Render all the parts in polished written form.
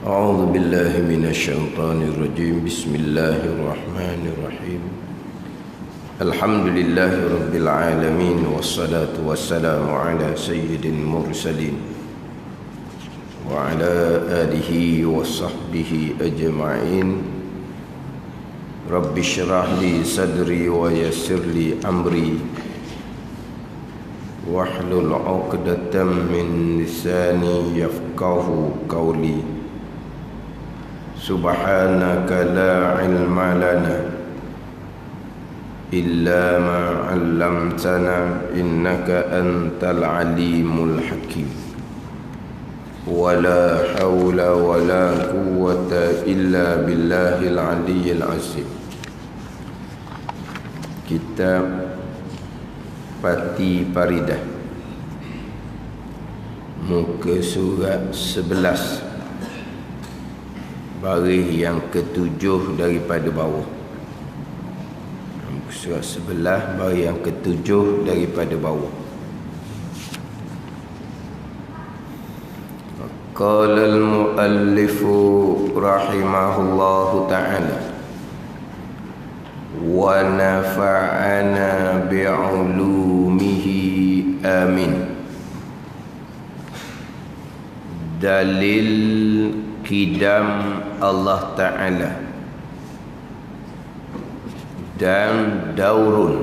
أعوذ بالله من الشيطان الرجيم. بسم الله الرحمن الرحيم. الحمد لله رب العالمين، والصلاة والسلام على سيد المرسلين وعلى آله وصحبه أجمعين. رب اشرح لي صدري ويسر لي أمري واحلل عقدة من لساني يفقه قولي. سبحانك لا علم لنا إلا ما علمتنا إنك أنت العليم الحكيم. ولا حول ولا قوة إلا بالله العلي العظيم. Kitab Pati Paridah, muka surat 11, baris yang ketujuh daripada bawah. Muka surat 11, baris yang ketujuh daripada bawah. Qala al-muallifu rahimahullahu ta'ala wa nafa'ana bi'ulumihi amin. Dalil qidam Allah Ta'ala dan daurun.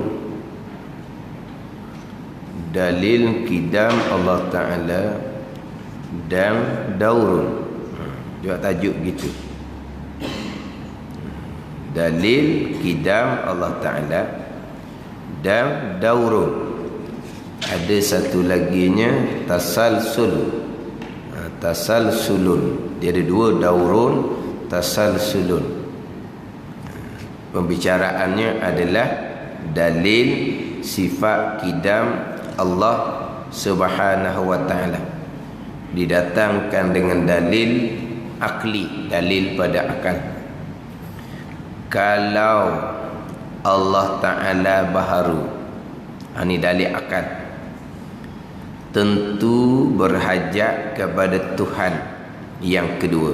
Dalil qidam Allah Ta'ala dan daurun. Juga tajuk gitu. Dalil qidam Allah Ta'ala dan daurun. Ada satu laginya tasalsul. Tasalsulun. Dia ada dua, daurun, tasalsulun. Pembicaraannya adalah dalil sifat qidam Allah Subhanahu wa Ta'ala. Didatangkan dengan dalil akli, dalil pada akal. Kalau Allah Ta'ala baharu, ini dalil akal, tentu berhajat kepada Tuhan yang kedua,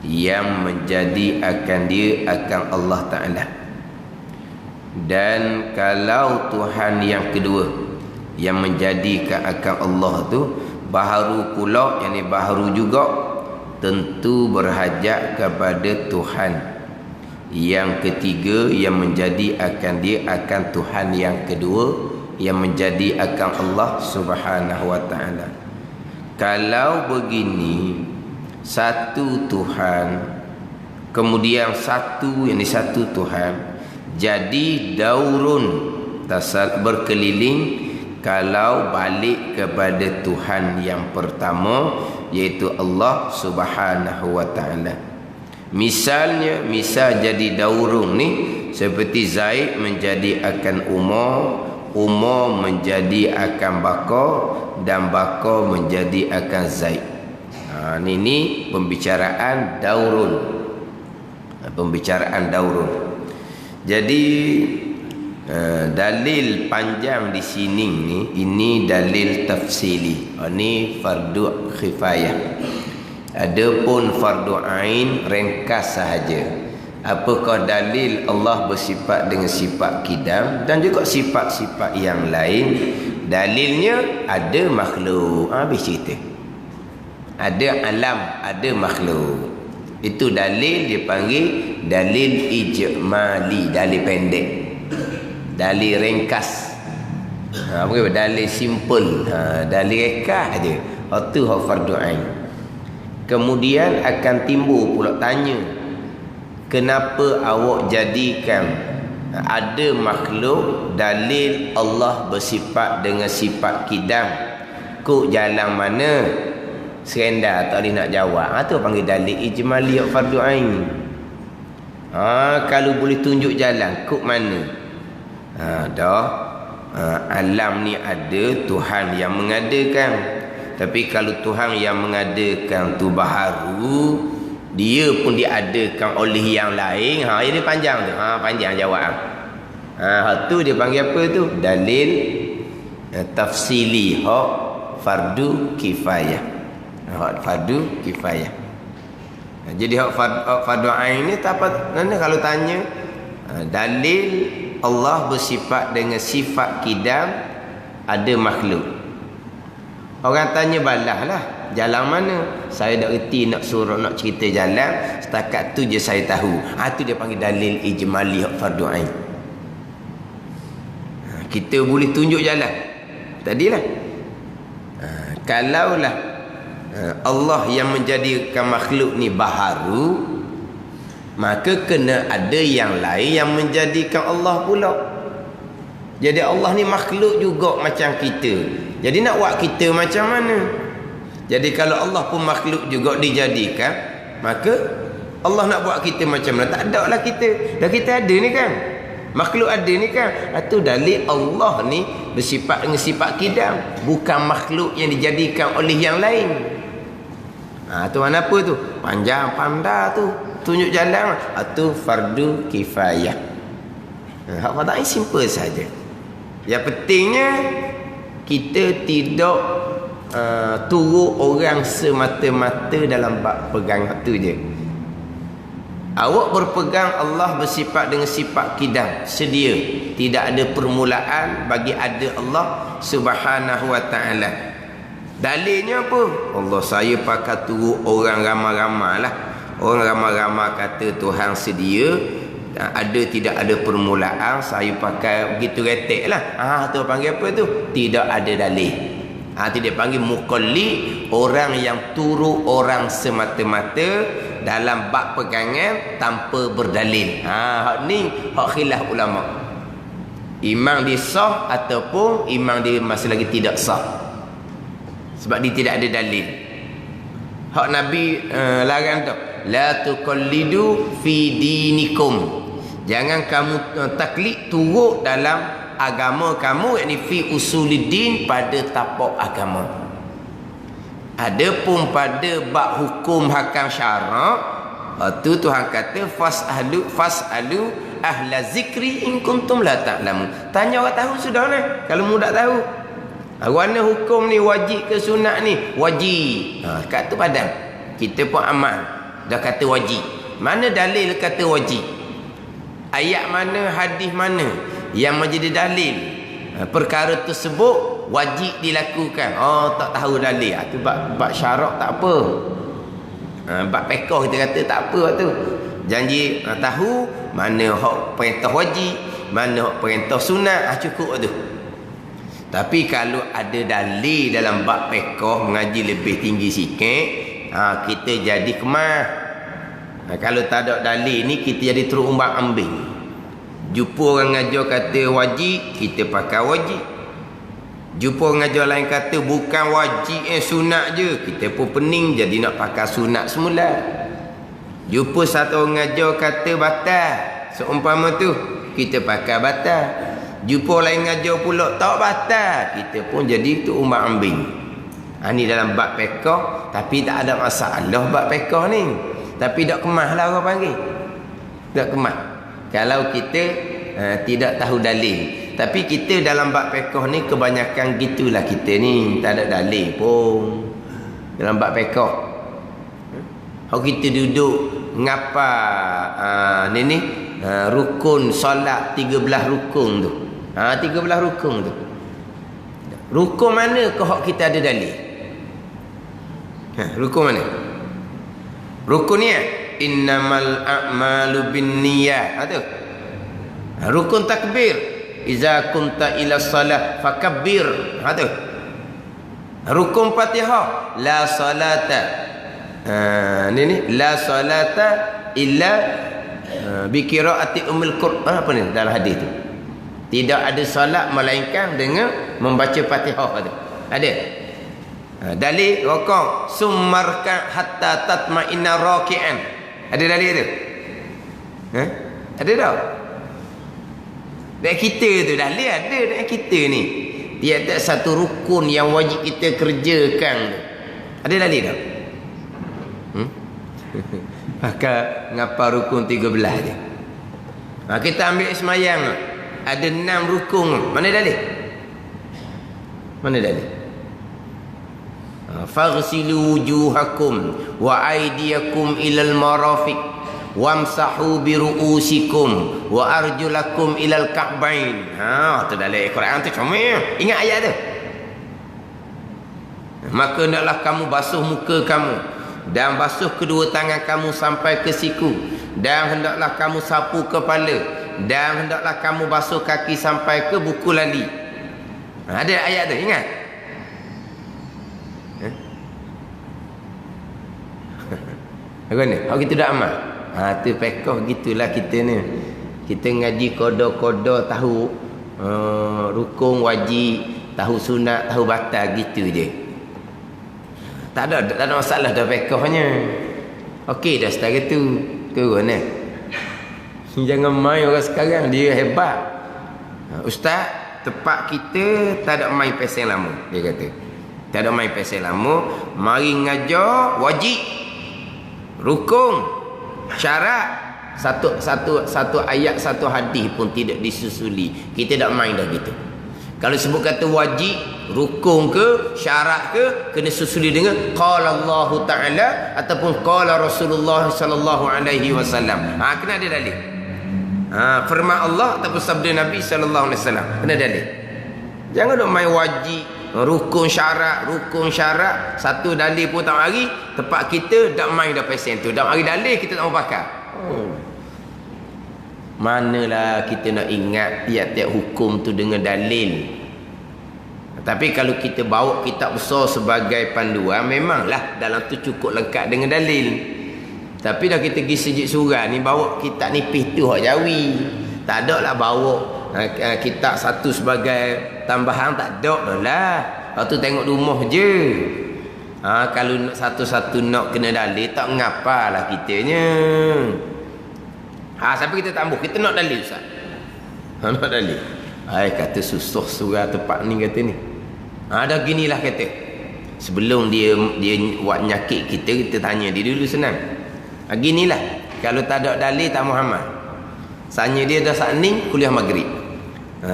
yang menjadi akan dia akan Allah Ta'ala. Dan kalau Tuhan yang kedua yang menjadikan akan Allah tu baharu pula, yang ni baharu juga, tentu berhajat kepada Tuhan yang ketiga yang menjadi akan dia akan Tuhan yang kedua, yang menjadi akan Allah Subhanahu wa Ta'ala. Kalau begini, satu Tuhan, kemudian satu, yang ini satu Tuhan, jadi daurun, tasal, berkeliling. Kalau balik kepada Tuhan yang pertama, iaitu Allah Subhanahu wa Ta'ala. Misalnya, misal jadi daurun ni, seperti Zaid menjadi akan Umar menjadi akan Bakar, dan Bakar menjadi akan Zaid. Ini pembicaraan daurun. Pembicaraan daurun. Jadi dalil panjang di sini ni, ini dalil tafsili. Ini fardu kifayah. Adapun fardu ain ringkas sahaja. Apakah dalil Allah bersifat dengan sifat qidam dan juga sifat-sifat yang lain? Dalilnya ada makhluk. Habis cerita. Ada alam, ada makhluk. Itu dalil dipanggil dalil ijmali, dalil pendek. Dalil ringkas. Apa dalil simple. Dalil ringkas aja. Itu fardu ain. Kemudian akan timbul pula tanya, kenapa awak jadikan ada makhluk dalil Allah bersifat dengan sifat qidam? Kok jalan mana? Serenda tak boleh nak jawab. Tu panggil dalil ijmali fardu ain. Kalau boleh tunjuk jalan, kok mana? Alam ni ada Tuhan yang mengadakan. Tapi kalau Tuhan yang mengadakan tu baharu, dia pun diadakan oleh yang lain. Ini panjang tu. Panjang jawab. Tu dia panggil apa tu? Dalil tafsili, hak fardu kifayah. Fardu kifayah. Jadi hak fardu ain ni tak apa. Mana kalau tanya dalil Allah bersifat dengan sifat kidam, ada makhluk. Orang tanya balah lah, jalan mana? Saya tak reti nak suruh nak cerita jalan, setakat tu je saya tahu. Tu dia panggil dalil ijmali hak fardu ain. Kita boleh tunjuk jalan. Tadilah. Kalaulah Allah yang menjadikan makhluk ni baharu, maka kena ada yang lain yang menjadikan Allah pula. Jadi Allah ni makhluk juga macam kita. Jadi nak buat kita macam mana? Jadi kalau Allah pun makhluk juga dijadikan, maka Allah nak buat kita macam mana? Tak ada lah kita. Dah kita ada ni kan. Makhluk ada ni kan. Itu dalil Allah ni bersifat dengan sifat kidam, bukan makhluk yang dijadikan oleh yang lain. Tu mana apa tu? Panjang panda tu, tunjuk jalan. Tu fardu kifayah. Hak fardu ain simple saja. Yang pentingnya kita tidak turut orang semata-mata dalam bab pegang tu je. Awak berpegang Allah bersifat dengan sifat kidam, sedia, tidak ada permulaan bagi ada Allah Subhanahu wa taala. Dalilnya apa? Allah, saya pakai turut orang ramai-ramai lah. Orang ramai-ramai kata Tuhan sedia, ada tidak ada permulaan, saya pakai begitu retek lah. Tu panggil apa tu? Tidak ada dalil. Itu dia panggil muqallid, orang yang turut orang semata-mata dalam bab pegangan tanpa berdalil. Hak ni hak khilaf ulama. Imam dia sah ataupun imam dia masih lagi tidak sah. Sebab dia tidak ada dalil. Hak Nabi larang tu, la tuqallidu fi dinikum. Jangan kamu taklid turut dalam agama kamu, yakni fi usuluddin, pada tapak agama. Adapun pada bab hukum hakam syarak, tu Tuhan kata fasalu ahla zikri in kuntum la ta'lamun. Tanya orang tahu sudah lah. Kalau mu tak tahu, mana hukum ni, wajib ke sunat ni? Wajib. Kat tu padan. Kita pun amal. Dah kata wajib. Mana dalil kata wajib? Ayat mana, hadis mana yang menjadi dalil perkara tersebut wajib dilakukan? Tak tahu dalil. Tu bab syarak tak apa. Bab fiqh kita kata tak apa tu. Janji tahu mana hak perintah wajib, mana hak perintah sunat, cukup tu. Tapi kalau ada dalil dalam bab fiqh mengaji lebih tinggi sikit, kita jadi kemah. Kalau tak ada dalil ni, kita jadi terus umbang ambing. Jumpa orang ngajar kata wajib, kita pakai wajib. Jumpa orang ngajar lain kata bukan wajib, sunat je, kita pun pening jadi nak pakai sunat semula. Jumpa satu orang ngajar kata batal, seumpama tu, kita pakai batal. Jumpa lain ngajar pula tak batal, kita pun jadi tu umbang ambing. Ni dalam bab fiqh, tapi tak ada masalah bab fiqh ni. Tapi tak kemah lah orang panggil. Tak kemah. Kalau kita tidak tahu dalil. Tapi kita dalam bab fiqh ni kebanyakan gitulah kita ni. Tak ada dalil pun dalam bab fiqh. Kalau kita duduk ngapa rukun solat 13 rukun tu. 13 rukun tu. Rukun mana ke hak kita ada dalil? Rukun mana? Rukun ni innamal a'malu binniyat. Tu. Rukun takbir, iza kunta ila salah fakabbir. Tu. Rukun Fatihah, la salata. La salata illa bi qiraati ummul Quran. Apa ni dalam hadis tu? Tidak ada solat melainkan dengan membaca Fatihah tu. Ada. Dalil rukuk summarka hatta tatma'inna raki'an. Ada dalil tu? Ada tak? Dari kita tu dalil ada dari kita ni. Tiada satu rukun yang wajib kita kerjakan. Ada dalil tak? Maka ngapa rukun 13 je? Kita ambil semayang, ada 6 rukun. Mana dalil? Mana dalil? Faghsilu wujuhakum wa aydiyakum ilal marafiq wamsahu bi ru'usikum wa arjulakum ilal ka'bain. Tu dalam Al-Quran tu comel. Ingat ayat tu. Maka hendaklah kamu basuh muka kamu dan basuh kedua tangan kamu sampai ke siku, dan hendaklah kamu sapu kepala, dan hendaklah kamu basuh kaki sampai ke buku lali. Ada ayat tu, ingat? Apa ni? Oh, kita dah amal. Tu pekoh gitulah kita ni. Kita ngaji kodo-kodo tahu rukun wajib, tahu sunat, tahu batal gitu je. Tak ada masalah dah pekohnya. Okey dah setara tu. Turun eh. Jangan main orang sekarang, dia hebat. Ustaz, tempat kita tak ada main pesen lama, dia kata. Tak ada main pesen lama, mari ngajar wajib, rukun, syarat, satu ayat, satu hadis pun tidak disusuli. Kita tak main dah gitu. Kalau sebut kata wajib, rukun ke, syarat ke, kena susuli dengan qala Allah Ta'ala ataupun qala Rasulullah sallallahu alaihi wasallam. Kena ada dalil. Firman Allah ataupun sabda Nabi sallallahu alaihi wasallam, kena dalil. Jangan duk main wajib, rukun syarat, satu dalil pun tak mari. Tempat kita dak main dah pesen tu. Dak mari dalil kita tak mau pakai. Manalah kita nak ingat tiap-tiap hukum tu dengan dalil. Tapi kalau kita bawa kitab besar sebagai panduan, memanglah dalam tu cukup lengkap dengan dalil. Tapi dah kita pergi sejid surah ni, bawa kitab nipis tu hak jawi. Tak ada lah bawa kitab satu sebagai tambahan, tak ada lah. Lepas tu tengok rumah je. Kalau satu-satu nak kena dalil, tak ngapalah kitanya. Sampai kita tambah, kita nak dalil Ustaz. Nak dalil. Kata susah surah tempat ni kata ni. Dah ginilah kata. Sebelum dia buat nyakit kita tanya dia dulu senang. Ginilah. Kalau tak ada dalil tak Muhammad. Sanya dia dah saat ni kuliah maghrib.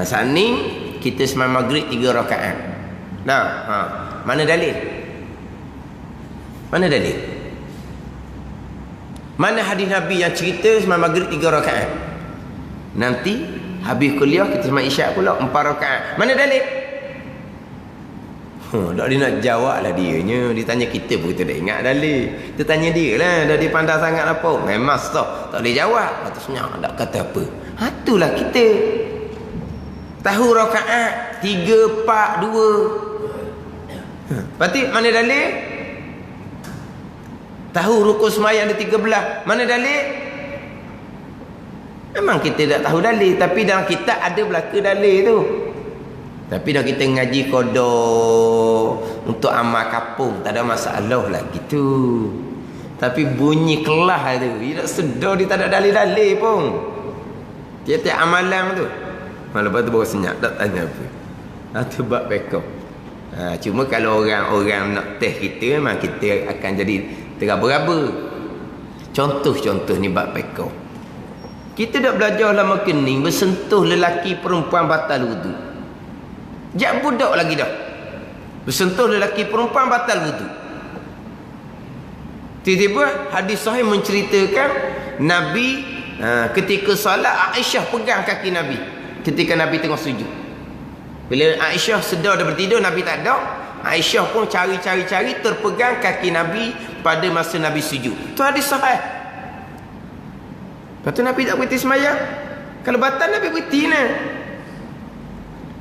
Saat ni kita sembahyang maghrib 3 rakaat. Mana dalil? Mana dalil? Mana hadis Nabi yang cerita sembahyang maghrib 3 rakaat? Nanti habis kuliah kita sembahyang isyak pula 4 rakaat. Mana dalil? Tak dia nak jawab lah dianya. Dia tanya kita pun kita dah ingat dalil. Kita tanya dia lah. Dah dia pandai sangat apa. Memang tak boleh jawab. Lepas tu senyap tak kata apa. Itulah kita. Tahu rakaat 3, 4, 2. Lepas tu mana dalil? Tahu rukun sembahyang ada 13. Mana dalil? Memang kita tak tahu dalil. Tapi dalam kitab ada belaka dalil tu. Tapi dah kita ngaji kodok untuk amal kapung, tak ada masalah lah gitu. Tapi bunyi kelah tu, dia tak sedar, dia tak ada dalil-dalil pun. Tiap-tiap amalan tu. Lepas tu baru senyap, tak tanya apa. Itu bab pekok. Cuma kalau orang-orang nak test kita, memang kita akan jadi teraba-raba. Contoh-contoh ni bab pekok. Kita dah belajar lama kening, bersentuh lelaki perempuan batal wudu. Jak budak lagi dah. Bersentuh lelaki perempuan batal wudu. Tiba-tiba hadis sahih menceritakan Nabi ketika solat, Aisyah pegang kaki Nabi ketika Nabi tengah sujud. Bila Aisyah sedar dah bertidur, Nabi tak ada, Aisyah pun cari-cari terpegang kaki Nabi pada masa Nabi sujud. Tu hadis sahih. Lepas tu Nabi tak berhenti sembahyang. Kalau batal Nabi berhenti lah.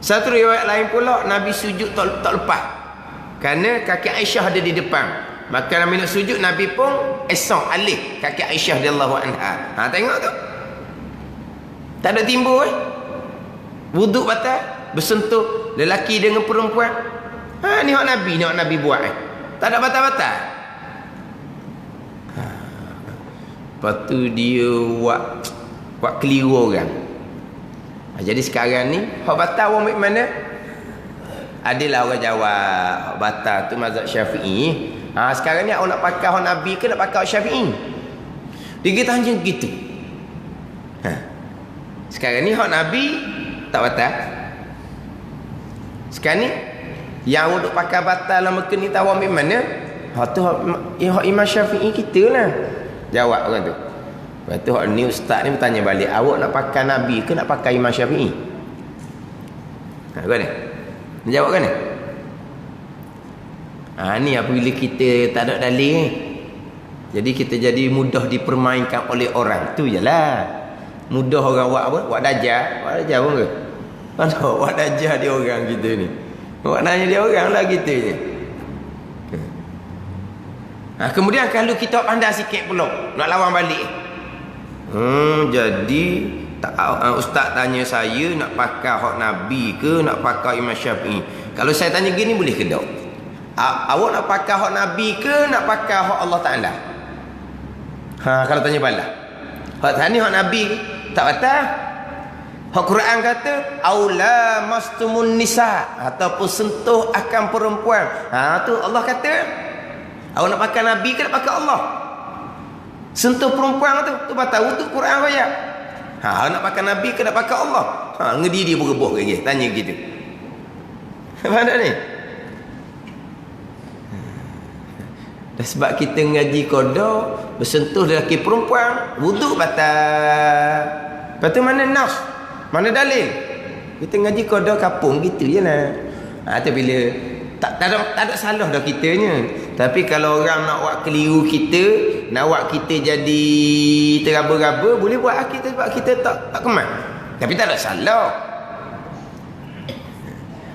Satu riwayat lain pula, Nabi sujud tak lepas. Kerana kaki Aisyah ada di depan. Maka Nabi nak sujud, Nabi pun esok alih kaki Aisyah radhiyallahu anha. Tengok tu. Tak ada timbul wuduk batal, bersentuh lelaki dengan perempuan. Ni hak Nabi buat. Tak ada batal-batal. Lepas tu dia buat keliru orang. Jadi sekarang ni hak batal orang mana? Adalah orang jawab hak batal tu mazhab Syafi'i. Sekarang ni orang nak pakai hak Nabi ke nak pakai hak Syafi'i? Dia kata macam gitu. Sekarang ni hak Nabi tak batal. Sekarang ni Yang awak duk pakai batal lah Mekah ni tahu ambil mana? Hak tu Imam Syafi'i kita lah. Jawab orang tu. Lepas tu hak ni ustaz ni bertanya balik, awak nak pakai Nabi ke nak pakai Imam Syafi'i? Kan ni? Dia jawab kan ni? Ni apabila kita tak ada dalil ni. Jadi kita jadi mudah dipermainkan oleh orang. Tu jelah. Mudah orang buat apa? Buat dajjal. Buat dajjal pun ke? Mana buat dajjal dia orang kita ni. Buat nanya dia orang lah kita ni. Kemudian kalau kita pandai sikit pula nak lawan balik. Jadi ustaz tanya saya nak pakai hak Nabi ke nak pakai Imam Syafi'i. Kalau saya tanya gini boleh ke tak? Awak nak pakai hak Nabi ke nak pakai hak Allah Ta'ala? Kalau tanya bala. Hak tanya hak Nabi ke? Tak batal. Hak Quran kata aula mastumun nisa, ataupun sentuh akan perempuan. Tu Allah kata awak nak pakai Nabi ke nak pakai Allah? Sentuh perempuan tu batal tu Quran ayat. Nak pakai Nabi ke nak pakai Allah? Ngedi dia bergebuh lagi. Tanya gitu. Mana ni? Dah sebab kita ngaji qada bersentuh lelaki perempuan, wuduk batal. Lepas tu mana nas? Mana dalil? Kita ngaji qada kapung gitu je lah. Tu bila tak ada salah dah kitanya. Tapi kalau orang nak buat keliru kita, nak buat kita jadi teraba-raba, boleh buat kita sebab kita tak kemas. Tapi tak ada salah.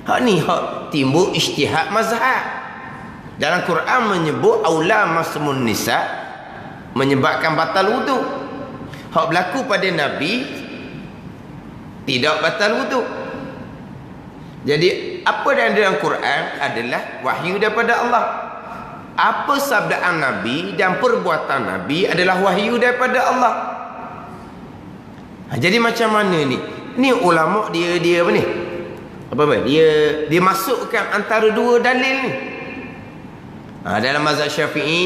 Hak ni hak timbul ijtihad mazhab. Dalam Quran menyebut aula masmun nisa menyebabkan batal wudu. Hak berlaku pada Nabi tidak batal wudu. Jadi apa yang ada dalam Quran adalah wahyu daripada Allah. Apa sabdaan Nabi dan perbuatan Nabi adalah wahyu daripada Allah. Jadi macam mana ni? Ni ulama dia apa ni? Apa? Dia masukkan antara dua dalil ni. Dalam mazhab Syafi'i,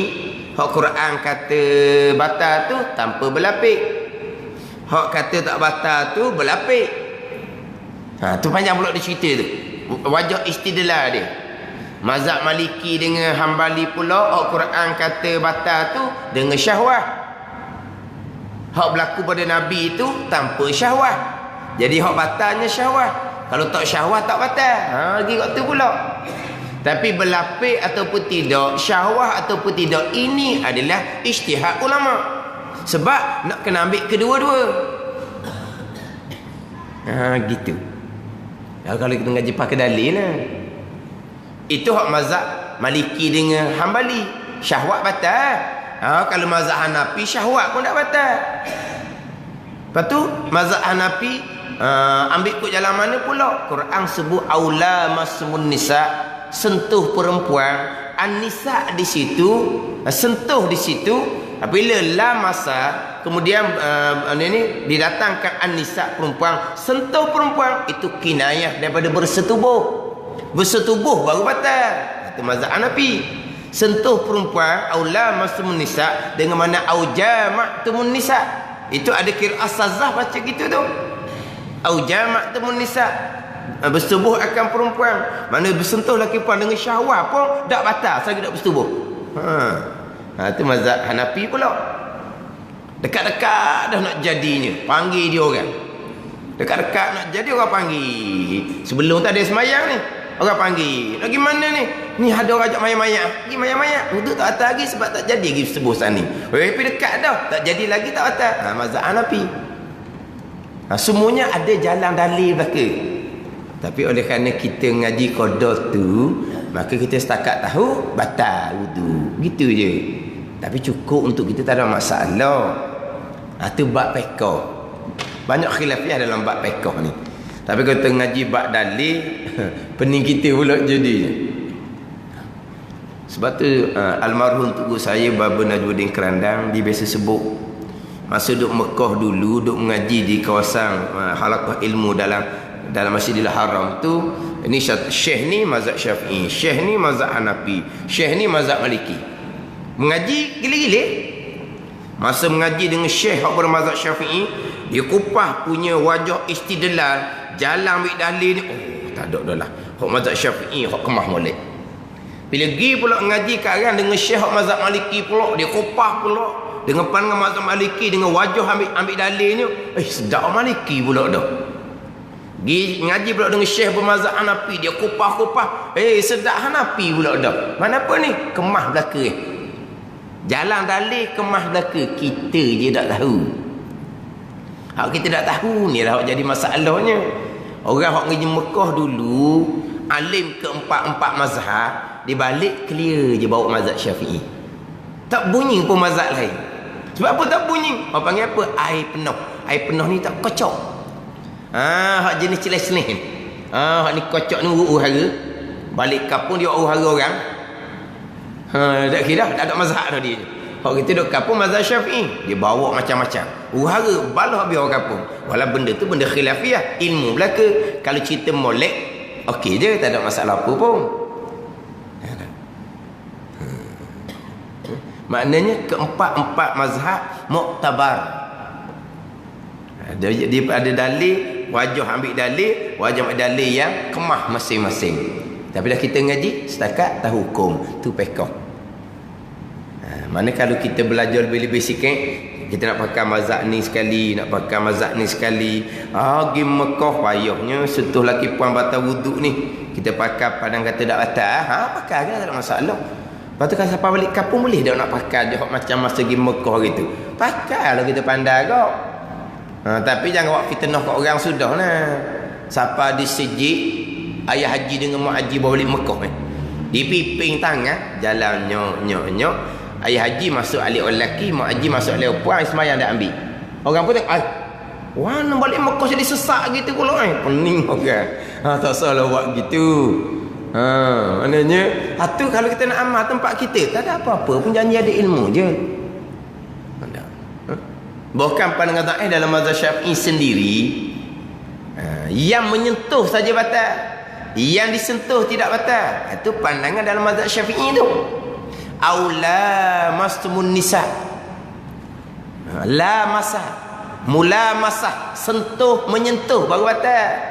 hak Quran kata batal tu tanpa berlapik. Hak kata tak batal tu berlapik. Tu panjang pula dia cerita tu. Wajah istidlal dia. Mazhab Maliki dengan Hambali pula, hak Quran kata batal tu dengan syahwat. Hak berlaku pada Nabi tu tanpa syahwat. Jadi hak batalnya syahwat. Kalau tak syahwat tak batal. Lagi kat tu pula. Tapi berlapik ataupun tidak, syahwat ataupun tidak, ini adalah ijtihad ulama. Sebab nak kena ambil kedua-dua. Gitu. Kalau kita ngaji pakai dalil lah. Itu hak mazhab Maliki dengan Hambali. Syahwat batal. Kalau mazhab Hanafi, syahwat pun tak batal. Lepas tu mazhab Hanafi ambil ikut jalan mana pula? Quran sebut aula masmun nisa, sentuh perempuan. An-nisa di situ, sentuh di situ. Apabila la masa, kemudian ini didatangkan an-nisa, perempuan, sentuh perempuan, itu kinayah daripada bersetubuh. Bersetubuh baru batal. Itu mazhab Hanafi. Sentuh perempuan aula masmun nisa dengan mana aujama'tumun nisa. Itu ada qiraat sazah baca gitu tu. Aujama'tumun nisa, bersetubuh akan perempuan. Mana bersentuh lelaki perempuan dengan syahwat pun tak batal selagi tak bersetubuh. Itu mazhab Hanafi pula. Dekat-dekat dah nak jadinya, panggil dia orang. Dekat-dekat nak jadi, orang panggil. Sebelum tak ada semayang ni, orang panggil. Lagi mana ni? Ni ada orang ajak mayat-mayat. Pergi mayat-mayat. Untuk tak batal lagi sebab tak jadi lagi bersetubuh sana ni. Tapi dekat dah, tak jadi lagi tak batal. Mazhab Hanafi. Semuanya ada jalan dalil belaka. Tapi oleh kerana kita ngaji qada tu, maka kita setakat tahu batal wudu. Gitu je. Tapi cukup untuk kita, tak ada masalah. Itu bab fiqh. Banyak khilafiyah dalam bab fiqh ni. Tapi kalau kita ngaji bab dalil, pening kita pula jadinya. Sebab tu almarhum tugu saya Baba Najmuddin Kerandang, dia biasa sebut masa duduk Mekah dulu, duduk mengaji di kawasan halaqah ilmu dalam Masjidil Haram tu, ini syekh ni mazhab Syafi'i, syekh ni mazhab Hanafi, syekh ni mazhab Maliki. Mengaji gila-gila. Masa mengaji dengan syekh yang bermazhab Syafi'i, dia kupah punya wajah istidlal, jalan ambil dalil ni. Tak ada dah lah. hak mazhab Syafi'i hak kemah molek. Bila pergi pula ngaji sekarang dengan syekh hak mazhab Maliki pula, dia kopah pula dengan pandangan mazhab Maliki dengan wajah ambil dalilnya. Sedap Maliki pula dah. Pergi ngaji pula dengan syekh bermazhab Hanafi, dia kopah-kopah. Sedap Hanafi pula dah. Mana apa ni? Kemah belaka. Jalan dalil kemah belaka. Kita je tak tahu. Hak kita tak tahu ni lah jadi masalahnya. Orang hak ngaji Mekah dulu, alim keempat-empat mazhab, dia balik clear je bawa mazhab Syafi'i. Tak bunyi pun mazhab lain. Sebab apa tak bunyi? Orang panggil apa? Air penuh. Air penuh ni tak kocok. Hak jenis celes-celes ni. Hak ni kocok ni urut-urut. Balik kapung dia urut-urut orang. Tak kira tak ada mazhab dah dia. Hak kita duk kapung mazhab Syafi'i, dia bawa macam-macam. Urut-urut balah habis orang kapung. Walau benda tu benda khilafiyah, ilmu belaka. Kalau cerita molek, okey je, tak ada masalah apa pun. Maknanya keempat-empat mazhab muktabar. Dia ada dalil, wajah ambil dalil, wajah ambil dalil yang kemah masing-masing. Tapi dah kita ngaji, setakat tahu hukum tu pekoh. Mana kalau kita belajar lebih-lebih sikit, kita nak pakai mazhab ni sekali, nak pakai mazhab ni sekali. Pergi Mekah payahnya sentuh laki puan batal wuduk ni. Kita pakai padang kata tak batal, pakai kan tak ada masalah. Lepas tu kan siapa balik kampung boleh dah nak pakai je macam masa pergi Mekah gitu. Pakai lah kita pandai kau. Tapi jangan buat fitnah kat orang sudah lah. Siapa disejik ayah haji dengan mak haji bawa balik Mekah dipiping tangan, jalan nyok. Ayah haji masuk alik orang lelaki, mak haji masuk alik puan, semayang dah ambil. Orang pun tengok, wah nak balik Mekah jadi sesak gitu pula pening orang. Tak salah buat gitu. Maknanya tu kalau kita nak amal tempat kita, tak ada apa-apa pun, janji ada ilmu je. Bahkan pandangan dhaif dalam mazhab Syafi'i sendiri, yang menyentuh saja batal, yang disentuh tidak batal. Itu pandangan dalam mazhab Syafi'i tu. Aula mastumun nisa, la masah, mula masah, sentuh menyentuh baru batal.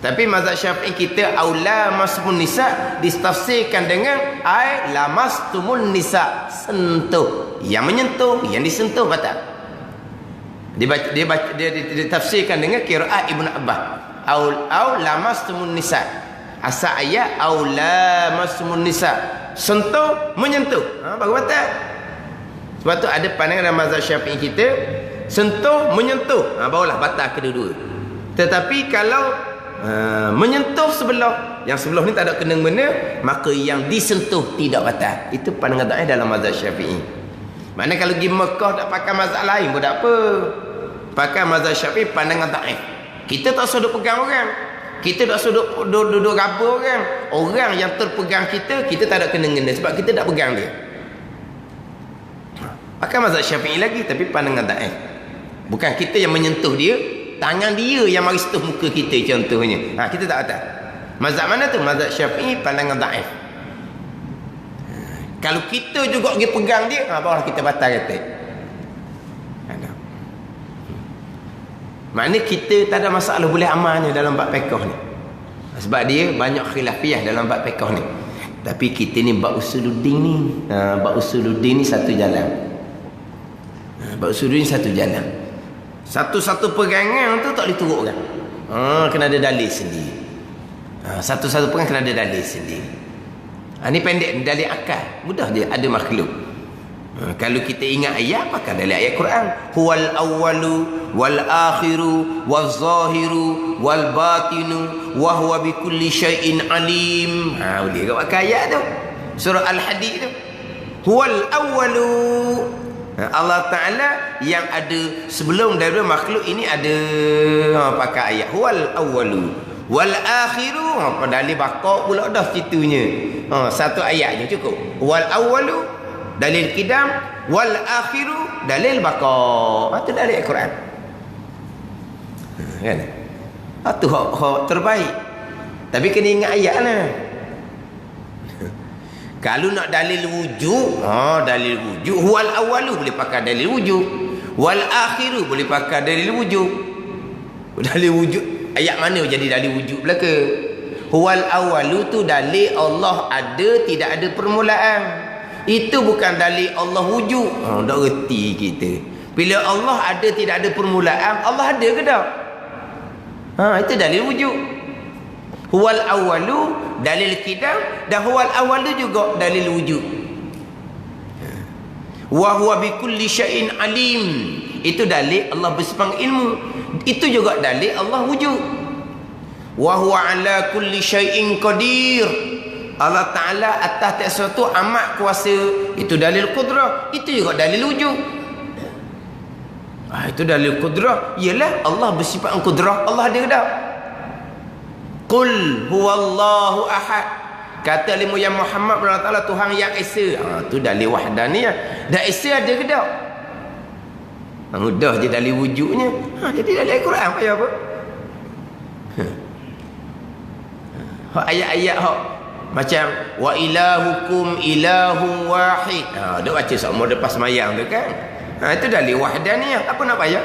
Tapi mazhab Syafi'i kita aula mastumun nisa ditafsirkan dengan ai lamastumun nisa, sentuh, yang menyentuh, yang disentuh batal. Dia ditafsirkan dengan qiraat Ibnu Abbas, au lamastumun nisa. Asal ayat au lamastumun nisa, sentuh menyentuh, baru batal. Sebab tu ada pandangan dalam mazhab Syafi'i kita, sentuh menyentuh, barulah batal kedua-dua. Tetapi kalau menyentuh sebelah, yang sebelah ni tak ada kena-mena, maka yang disentuh tidak batal. Itu pandangan dhaif dalam mazhab Syafi'i. Mana kalau pergi Mekah tak pakai mazhab lain pun tak apa, pakai mazhab Syafi'i pandangan dhaif. Kita tak sudut pegang orang, kita tak sudut duduk raba orang. Orang yang terpegang kita tak ada kena-mena sebab kita tak pegang dia. Pakai mazhab Syafi'i lagi, tapi pandangan dhaif. Bukan kita yang menyentuh dia, tangan dia yang mari sentuh muka kita contohnya. Kita tak ada. Mazhab mana tu? Mazhab Syafi'i pandangan dhaif. Kalau kita juga pergi pegang dia, barulah kita batal kata. Maknanya kita tak ada masalah boleh amalnya dalam bab fiqh ni. Sebab dia banyak khilafiyah dalam bab fiqh ni. Tapi kita ni bab usuluddin ni, bab usuluddin ni satu jalan. Bab usuluddin satu jalan. Satu-satu pegangan tu tak boleh turutkan. Kena ada dalil sendiri. Satu-satu pegangan kena ada dalil sendiri. Ni pendek, dalil akal. Mudah je ada makhluk. Kalau kita ingat ayat, pakai dalil ayat Quran. Huwal awwalu wal akhiru wal zahiru wal batinu wa huwa bikulli syai'in alim. Boleh kau pakai ayat tu. Surah Al-Hadid tu. Huwal awwalu, Allah Ta'ala yang ada sebelum daripada makhluk ini ada. Pakai ayat huwal awwalu wal akhiru, dalil bakar pula dah situnya. Satu ayat je cukup. Wal awwalu dalil qidam, wal akhiru dalil bakar. Itu dalil Al-Quran. Kan? Itu hak terbaik. Tapi kena ingat ayat lah. Kalau nak dalil wujud, dalil wujud, wal awalu boleh pakai dalil wujud, wal akhiru boleh pakai dalil wujud. Dalil wujud ayat mana jadi dalil wujud belaka? Huwal awalu tu dalil Allah ada, tidak ada permulaan. Itu bukan dalil Allah wujud. Tak reti kita. Bila Allah ada, tidak ada permulaan, Allah ada ke tak? Itu dalil wujud. Huwal awalu dalil qidam, dan huwal awalu juga dalil wujud. Wa huwa bikulli syai'in alim. Itu dalil Allah bersifat ilmu. Itu juga dalil Allah wujud. Wa huwa ala kulli syai'in qadir. Allah Ta'ala atas sesuatu amat kuasa. Itu dalil qudrah. Itu juga dalil wujud. Itu dalil qudrah. Ialah Allah bersifat qudrah. Allah ada ke tak? Qul huwallahu ahad. Kata ilmu yang Muhammad SWT, Tuhan yang esa. Itu dalil wahdaniyah. Dan esa ada ke tak? Mudah je dalil wujudnya. Jadi dalil Al-Quran payah apa? Ayat-ayat macam wa ilahukum ilahun wahid. Dia baca sama lepas semayang tu kan. Itu dalil wahdaniyah. Apa nak payah?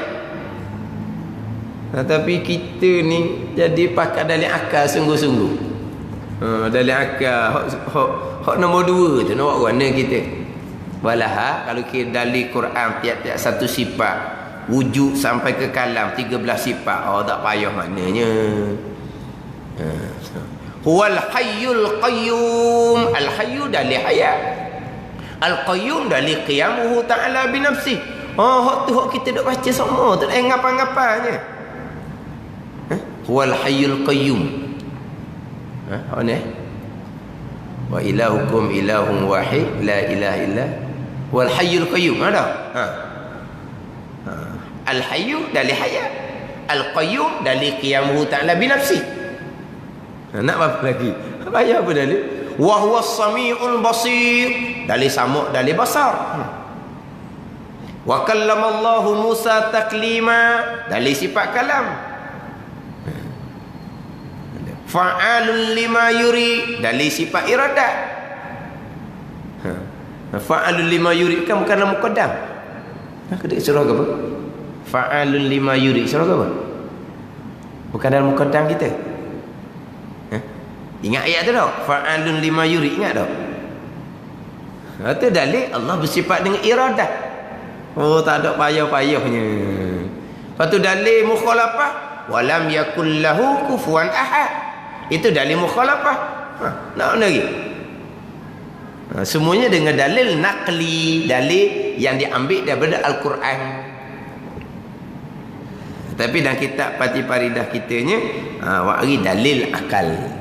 Tapi kita ni jadi pakai dalil akal sungguh-sungguh. Dalil akal hak nombor 2 tu nak warna kita. Walah kalau kita dalil Quran tiap-tiap satu sifat wujud sampai ke kalam 13 sifat. Tak payah maknanya. Huwal hayyul qayyum. Al hayyu dalil hayat. Al qayyum dalil qiyamuhu ta'ala bi nafsi. Hak tu hak kita dak baca semua tu ngapa-ngapanya. Huwal hayyul qayyum. Ni wa ilahukum ilahun wahid la ilaha illa wal hayyul qayyum. Ada al hayyu dalil hayat, al qayyum dalil qiyamuhu ta'ala bi nafsi. Nak apa lagi? Apa dalil? Wa huwas samiul basir. Dalil sama, dalil basar. Wa kallamallahu Musa taklima. Dalil sifat kalam. Fa'alun lima yuri. Dalil sifat iradat. Fa'alun lima yuri kan bukan nama muqaddam. Kedek surah ke apa? Fa'alun lima yuri surah ke apa? Bukan dalam muqaddam kita. Ingat ayat tu tak? Fa'alun lima yuri. Ingat tak? Itu dalil Allah bersifat dengan iradah. Tak ada payah-payahnya. Lepas tu dalil mukhalafah. Walam yakul lahu kufuwan ahad. Itu dalil mukhalafah. Nak lagi? Semuanya dengan dalil naqli. Dalil yang diambil daripada Al-Quran. Tapi dalam kitab Fatih Faridah kitanya, wari dalil akal.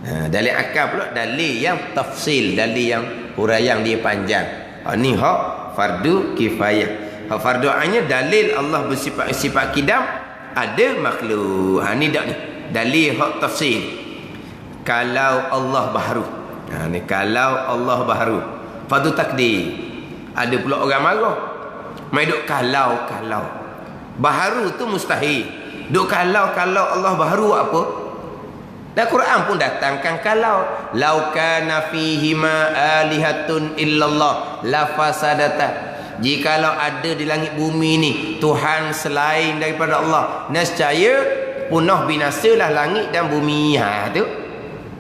Dalil akal pula dalil yang tafsil, dalil yang huraian dia panjang. Ni hak fardu kifayah. Hak fardu ainnya dalil Allah bersifat qidam, ada makhluk. Ni dak ni dalil hak tafsil. Kalau Allah baharu. Ni kalau Allah baharu. Fardu takdir. Ada pula orang marah. Mai duk kalau. Baharu tu mustahil. Duk kalau Allah baharu apa? Dan Quran pun datangkan kalau lau kana fihi ma alihatun illallah la fasadata. Jikalau ada di langit bumi ni Tuhan selain daripada Allah, nescaya punah binasalah langit dan bumi. Tu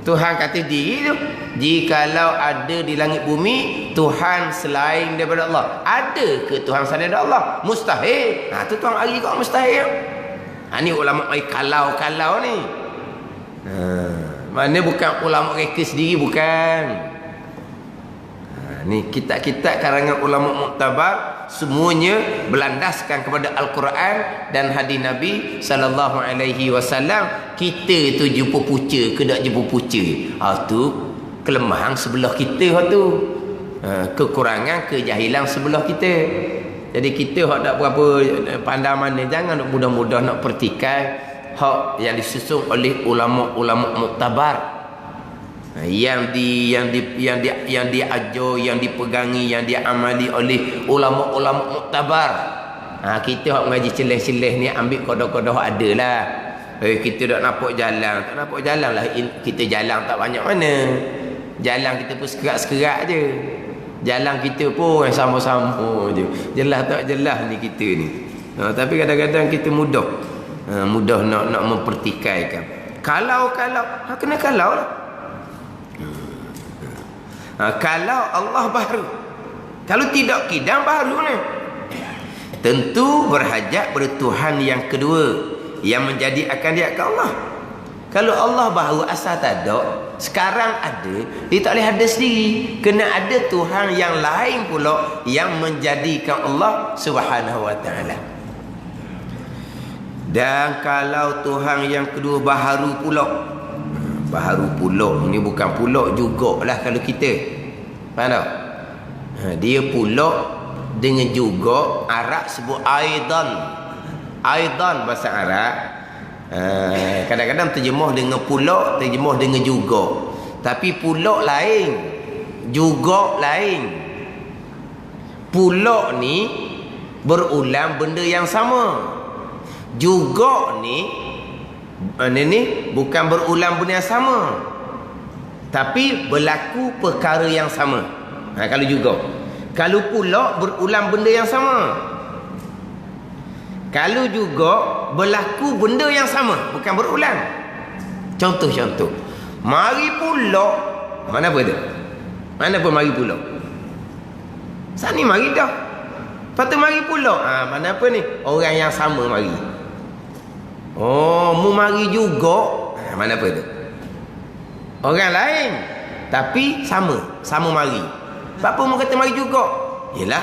Tuhan kata diri tu. Jikalau ada di langit bumi Tuhan selain daripada Allah. Ada ke Tuhan selain daripada Allah? Mustahil. Tu Tuhan hari kau mustahil. Ni ulama kalau ni. Mana bukan ulama reka sendiri, bukan. Ni kitab-kitab karangan ulama muktabar semuanya berlandaskan kepada Al-Quran dan hadis Nabi sallallahu alaihi wasallam. Kita tu jumpa puca ke tak jumpa puca, tu kelemahan sebelah kita tu. Kekurangan kejahilan sebelah kita. Jadi kita hak tak berapa pandai mana, jangan mudah-mudah nak pertikai hak yang disusun oleh ulama-ulama muktabar, yang diajar, yang dipegangi, yang diamali oleh ulama-ulama muktabar. Kita hak mengaji celeh-celeh ni ambil kodoh-kodoh adalah. Kita tak nampak jalan, lah kita jalan tak banyak mana. Jalan kita pun sekerak-sekerak je. Jalan kita pun sama-sama je. Jelas tak jelas ni kita ni. Tapi kadang-kadang kita mudah nak mempertikaikan. Kalau kena kalau lah. Kalau Allah baharu, kalau tidak kidam baharu ni, tentu berhajat pada Tuhan yang kedua yang menjadi akan dia akan Allah. Kalau Allah baharu asal tak ada, sekarang ada, dia tak boleh ada sendiri. Kena ada Tuhan yang lain pula yang menjadikan Allah Subhanahu wa ta'ala. Dan kalau Tuhan yang kedua baharu pula, baharu pula ni bukan pula jugalah kalau kita. Faham tak? Dia pula dengan juga Arab sebut aidan. Aidan bahasa Arab. Kadang-kadang terjemuh dengan pula, terjemuh dengan juga. Tapi pula lain, juga lain. Pula ni berulang benda yang sama. Juga ni bukan berulang benda yang sama, tapi berlaku perkara yang sama. Kalau juga. Kalau pula berulang benda yang sama. Kalau juga berlaku benda yang sama, bukan berulang. Contoh. Mari pula. Mana apa tu? Mana apa mari pula? Saat ni mari dah. Lepas tu mari pula. Mana apa ni? Orang yang sama mari. Oh, mu mari juga. Mana apa tu? Orang lain. Tapi sama mari. Apa mu kata mari juga? Yelah,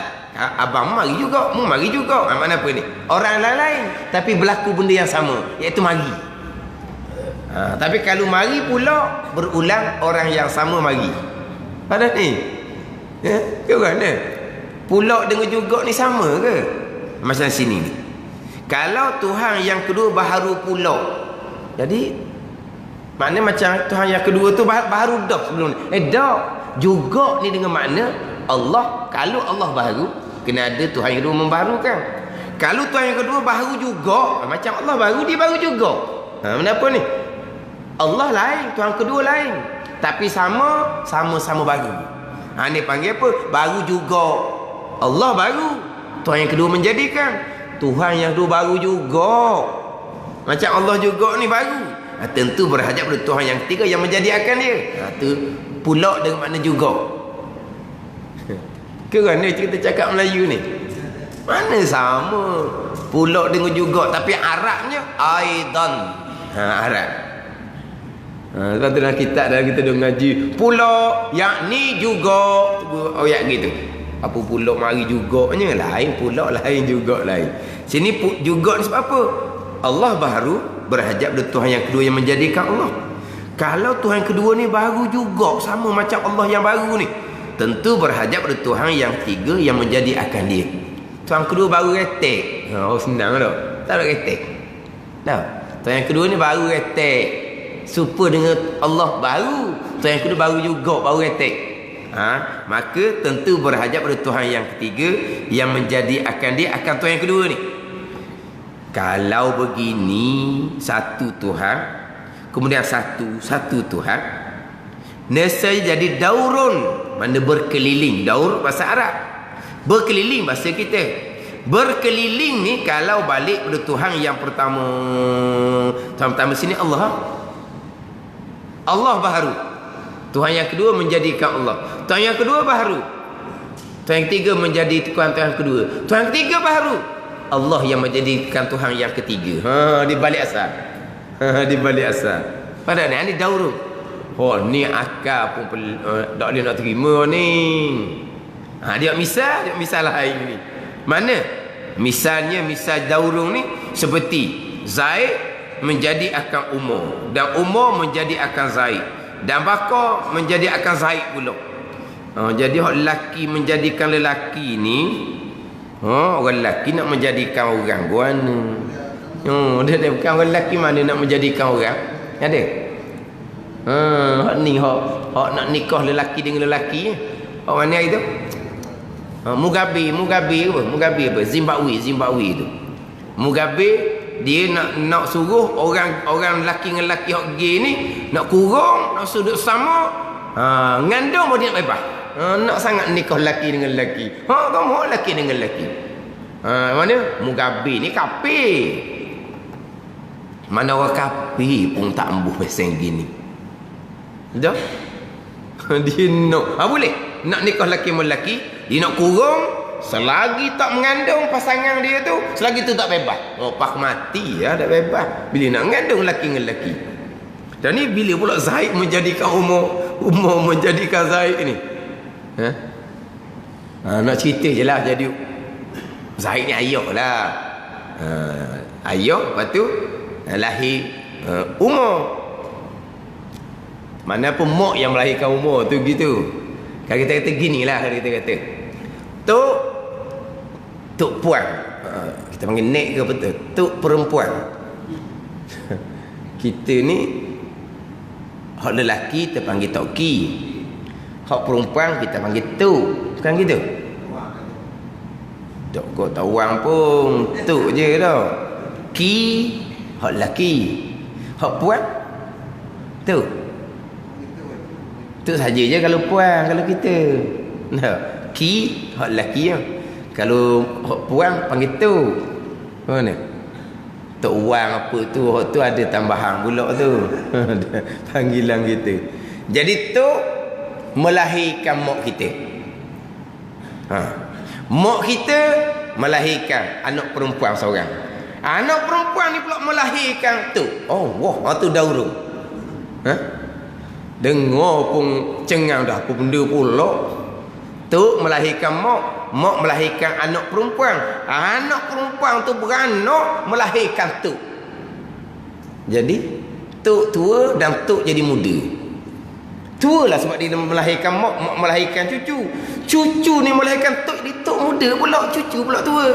abang mari juga, mu mari juga. Mana apa ni? Orang lain tapi berlaku benda yang sama, iaitu mari. Tapi kalau mari pula berulang orang yang sama mari. Pada ni. Ke mana? Pula dengan juga ni sama ke? Macam sini ni. Kalau Tuhan yang kedua baharu pula. Jadi makna macam Tuhan yang kedua tu baharu dah sebelum ni. Dah. Juga ni dengan makna Allah, kalau Allah baharu, kena ada Tuhan yang kedua membaharukan. Kalau Tuhan yang kedua baharu juga, macam Allah baharu, dia baharu juga. Kenapa ni? Allah lain, Tuhan kedua lain, tapi sama-sama baru. Ni panggil apa? Baru juga. Allah baru, Tuhan yang kedua menjadikan. Tuhan yang kedua baru juga. Macam Allah juga ni baru. Tentu berhajat pada Tuhan yang ketiga yang menjadikan dia. Tu pula dengan makna juga. Kerana kita cakap Melayu ni, mana sama pula dengan juga, tapi Arabnya aidan. Arab. Sebab tu dalam kitab kita dah ngaji pula yakni juga. Oh ya gitu. Apa pula mari juganya lain, pula lain juga lain. Sini juga ni sebab apa? Allah baharu berhajat pada Tuhan yang kedua yang menjadikan Allah. Kalau Tuhan kedua ni baru juga sama macam Allah yang baru ni, tentu berhajat pada Tuhan yang ketiga yang menjadi akan dia. Tuhan kedua baru retek. Senang tak? Tak ada retek. Tak. Tuhan yang kedua ni baru retek. Super dengan Allah baru. Tuhan yang kedua baru juga, baru retek. Maka tentu berhajat pada Tuhan yang ketiga yang menjadi akan dia akan Tuhan yang kedua ni. Kalau begini, satu Tuhan, kemudian satu Tuhan, nescaya jadi daurun, mana berkeliling. Daur bahasa Arab, berkeliling bahasa kita. Berkeliling ni kalau balik pada Tuhan yang pertama. Tuhan pertama sini Allah baharu. Tuhan yang kedua menjadikan Allah. Tuhan yang kedua baharu. Tuhan yang ketiga menjadi Tuhan kedua. Tuhan yang ketiga baharu. Allah yang menjadikan Tuhan yang ketiga. Di balik asal. Di balik asal. Pada ni daurun. Ni akal pun tak boleh nak terima ni. Dia misal lain ni. Mana? Misalnya misal daurung ni seperti Zaid menjadi akan Umar, dan Umar menjadi akan Zaid, dan Bakar menjadi akan Zaid pula. Jadi orang lelaki menjadikan lelaki ni, orang lelaki nak menjadikan orang guana. Dia bukan orang lelaki mana nak menjadikan orang. Ada? Hak ni hak nak nikah lelaki dengan lelaki. Hak mana itu? Mugabe apa? Zimbabwe tu. Mugabe dia nak suruh orang lelaki dengan lelaki hak gay ni nak kurung, nak sudut sama. Ngandung pun dia nak bebas. Nak sangat nikah lelaki dengan lelaki. Kamu lelaki dengan lelaki. Mana? Mugabe ni kafir. Mana orang kafir pun tak embuh pasal gini. Dah. Dia nak. Boleh. Nak nikah lelaki melaki, dia nak kurung. Selagi tak mengandung pasangan dia tu, selagi tu tak bebas. Pak mati ya, tak bebas. Bila nak mengandung lelaki dengan lelaki. Dan ni bila pula Zaid menjadikan umur menjadikan Zaid ni. Nak cerita je lah jadi. Zaid ni ayah lah. Ayah, lepas tu lahir Umar. Mana pun mak yang melahirkan Umar tu gitu. Kalau kita kata gini lah, kalau kita kata Tok Puan, kita panggil nek ke betul, Tok perempuan. Kita ni hak lelaki kita panggil Tok Ki, hak perempuan kita panggil Tok. Bukan gitu? Tok kau tawang pun Tok je tau. Ki hak lelaki, hak puan Tok. Tok saja je kalau puan, kalau kita. Nah, Ki hak lelaki ya. Kalau hak puan panggil Tok. Mana? Tok Wang apa tu, hak tu ada tambahan pula tu. Panggilan kita. Jadi Tok melahirkan mak kita. Mak kita melahirkan anak perempuan seorang. Anak perempuan ni pula melahirkan Tok. Oh, wah, tu daurung. Dengar pun cengang dah apa benda pula. Tok melahirkan mak melahirkan anak perempuan. Anak perempuan tu beranak melahirkan Tok. Jadi Tok tua dan Tok jadi muda. Tua lah sebab dia melahirkan mak melahirkan cucu. Cucu ni melahirkan Tok, dia Tok muda pula, cucu pula tua.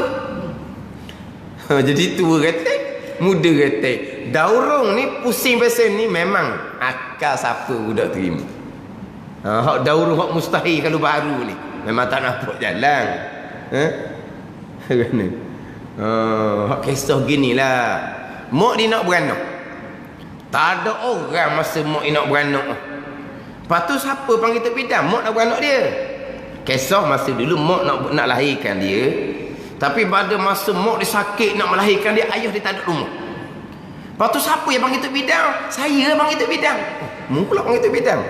Jadi tua kata, muda kata. Daurung ni pusing pasal ni memang akal siapa budak terima. Hak daurung hak mustahil kalau baru ni memang tak nampak jalan. Kena. Hak kisah ginilah. Mak dia nak beranak. Tak ada orang masa mak dia nak beranak. Lepas tu siapa panggil Tok Bidang? Mak nak beranak dia. Kisah masa dulu mak nak lahirkan dia. Tapi pada masa mak dia sakit nak melahirkan dia, ayah dia tak ada rumah. Lepas tu siapa yang panggil Tok Bidang? Saya panggil Tok Bidang. Mu pula panggil Tok Bidang.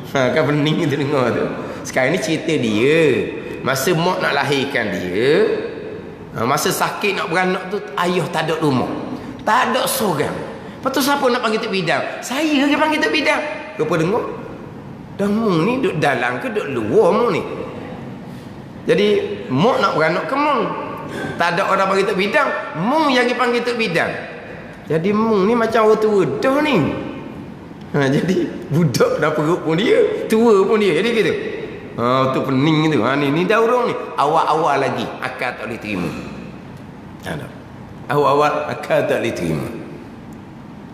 Kan pening tu dengar tu. Sekarang ni cerita dia. Masa mak nak lahirkan dia, masa sakit nak beranak tu, ayah tak ada rumah. Tak ada seorang. Lepas tu siapa nak panggil Tok Bidang? Saya yang panggil Tok Bidang. Lupa dengar? Dah mu ni duduk dalam ke duduk luar mu ni? Jadi mak nak beranak ke mu? Tak ada orang panggil Tok Bidang. Mu yang dipanggil Tok Bidang. Jadi mu ni macam orang tua dah ni. Jadi budak dah perut pun dia, tua pun dia. Jadi gitu. Tu pening tu. Ni daurung ni. Awal-awal lagi akal tak boleh terima. Awal-awal akal tak boleh terima.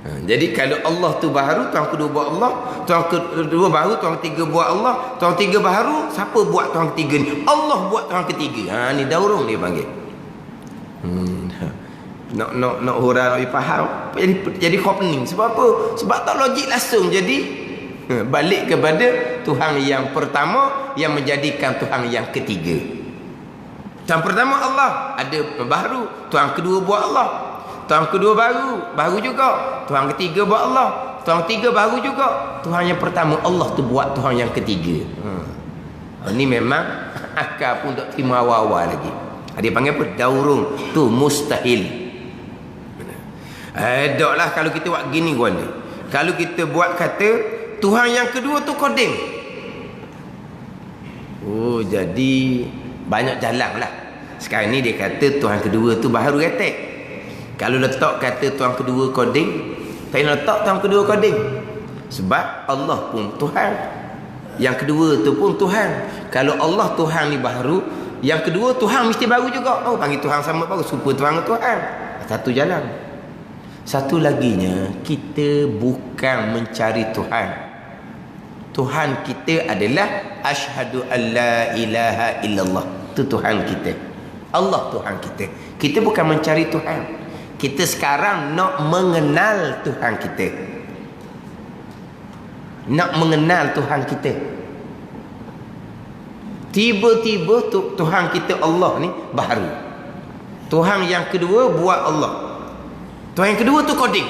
Jadi kalau Allah tu baharu, Tuhan kedua buat Allah, Tuhan kedua baharu, Tuhan ketiga buat Allah, Tuhan tiga baharu, siapa buat Tuhan ketiga ni? Allah buat Tuhan ketiga. Ni daurung dia panggil. Nak hurau nak faham. Jadi kau pening. Sebab apa? Sebab tak logik langsung. Jadi balik kepada Tuhan yang pertama yang menjadikan Tuhan yang ketiga. Tuhan pertama Allah, ada baru. Tuhan kedua buat Allah. Tuhan kedua baru juga. Tuhan ketiga buat Allah. Tuhan ketiga baru juga. Tuhan yang pertama Allah tu buat Tuhan yang ketiga. Ini memang akal pun tak terima awal-awal lagi. Dia panggil apa? Daurung. Tu mustahil. Daklah kalau kita buat gini guna. Kalau kita buat kata Tuhan yang kedua tu koding. Oh, jadi banyak jalan lah. Sekarang ni dia kata Tuhan kedua tu baharu retek. Kalau letak kata Tuhan kedua koding, tak nak letak Tuhan kedua koding. Sebab Allah pun Tuhan. Yang kedua tu pun Tuhan. Kalau Allah Tuhan ni baharu, yang kedua Tuhan mesti baru juga. Oh, panggil Tuhan sama baru, serupa Tuhan dengan Tuhan. Satu jalan. Satu laginya, kita bukan mencari Tuhan. Tuhan kita adalah asyhadu an la ilaha illallah. Itu Tuhan kita. Allah Tuhan kita. Kita bukan mencari Tuhan. Kita sekarang nak mengenal Tuhan kita. Nak mengenal Tuhan kita. Tiba-tiba Tuhan kita Allah ni baru. Tuhan yang kedua buat Allah. Tuhan yang kedua tu koding.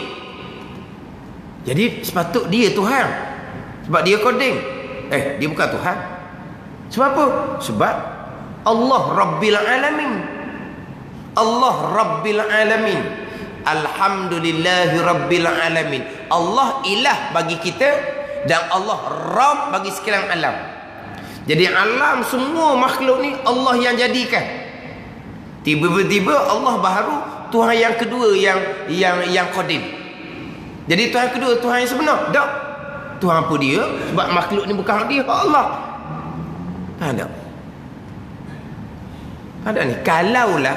Jadi sepatut dia Tuhan. Sebab dia Qadim. Dia bukan Tuhan. Sebab apa? Sebab Allah Rabbil Alamin. Allah Rabbil Alamin. Alhamdulillahi Rabbil Alamin. Allah ilah bagi kita dan Allah Rabb bagi sekalian alam. Jadi alam semua makhluk ni Allah yang jadikan. Tiba-tiba Allah baharu Tuhan yang kedua yang Qadim. Jadi Tuhan kedua Tuhan yang sebenar. Tak. Tuhan apa dia? Sebab makhluk ni bukan hak dia, hak Allah. Tak ada ni. Kalaulah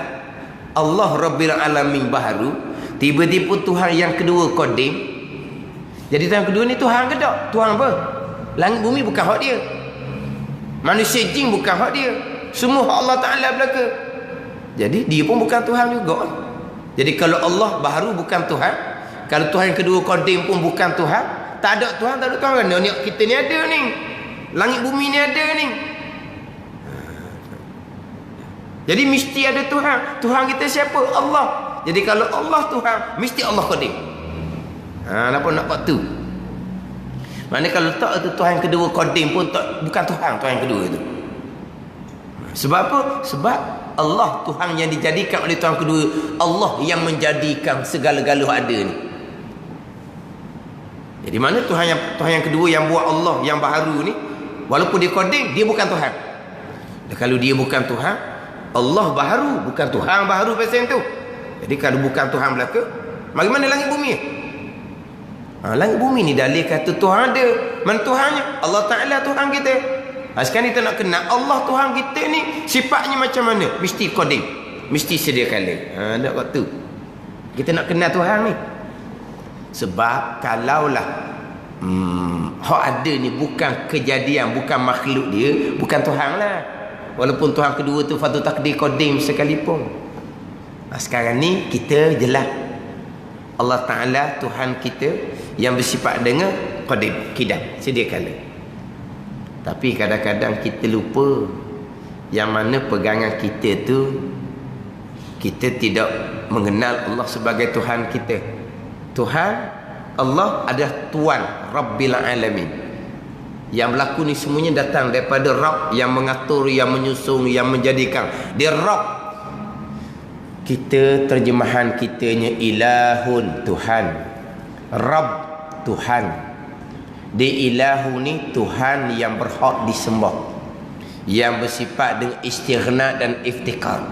Allah Rabbil Alamin baharu, tiba-tiba Tuhan yang kedua Qadim. Jadi Tuhan kedua ni Tuhan ke tak? Tuhan apa? Langit bumi bukan hak dia. Manusia jin bukan hak dia. Semua hak Allah Ta'ala belaka. Jadi dia pun bukan Tuhan juga. Jadi kalau Allah baharu bukan Tuhan, kalau Tuhan yang kedua Qadim pun bukan Tuhan, tak ada Tuhan kan? Ni kita ni ada ni. Langit bumi ni ada ni. Jadi mesti ada Tuhan. Tuhan kita siapa? Allah. Jadi kalau Allah Tuhan, mesti Allah Qadim. Kenapa nak buat tu? Maknanya kalau tak ada Tuhan yang kedua Qadim pun tak, bukan Tuhan yang kedua itu. Sebab apa? Sebab Allah Tuhan yang dijadikan oleh Tuhan kedua, Allah yang menjadikan segala-gala ada ni. Jadi mana Tuhan yang kedua yang buat Allah yang baharu ni, walaupun dia Qadim, dia bukan Tuhan. Dan kalau dia bukan Tuhan, Allah baharu, bukan Tuhan baharu pasal tu. Jadi kalau bukan Tuhan belaka, bagaimana langit bumi? Langit bumi ni dalil kata Tuhan ada. Mana Tuhannya? Allah Ta'ala Tuhan kita. Sekarang kita nak kenal Allah Tuhan kita ni sifatnya macam mana? Mesti Qadim, mesti sedia kala. Tak waktu kita nak kenal Tuhan ni. Sebab kalaulah hak ada ni bukan kejadian, bukan makhluk dia, bukan Tuhan lah. Walaupun Tuhan kedua tu fatu takdir Qadim sekalipun. Sekarang ni kita jelas Allah Ta'ala Tuhan kita yang bersifat dengan Qadim, Qidam, sedia kala. Tapi kadang-kadang kita lupa yang mana pegangan kita tu, kita tidak mengenal Allah sebagai Tuhan kita. Tuhan Allah adalah Tuan Rabbil Alamin. Yang berlaku ni semuanya datang daripada Rabb yang mengatur, yang menyusun, yang menjadikan. Dia Rabb. Kita terjemahan kitanya Ilahun, Tuhan. Rabb, Tuhan. Di Ilahu ni Tuhan yang berhak disembah, yang bersifat dengan istighna dan iftikar.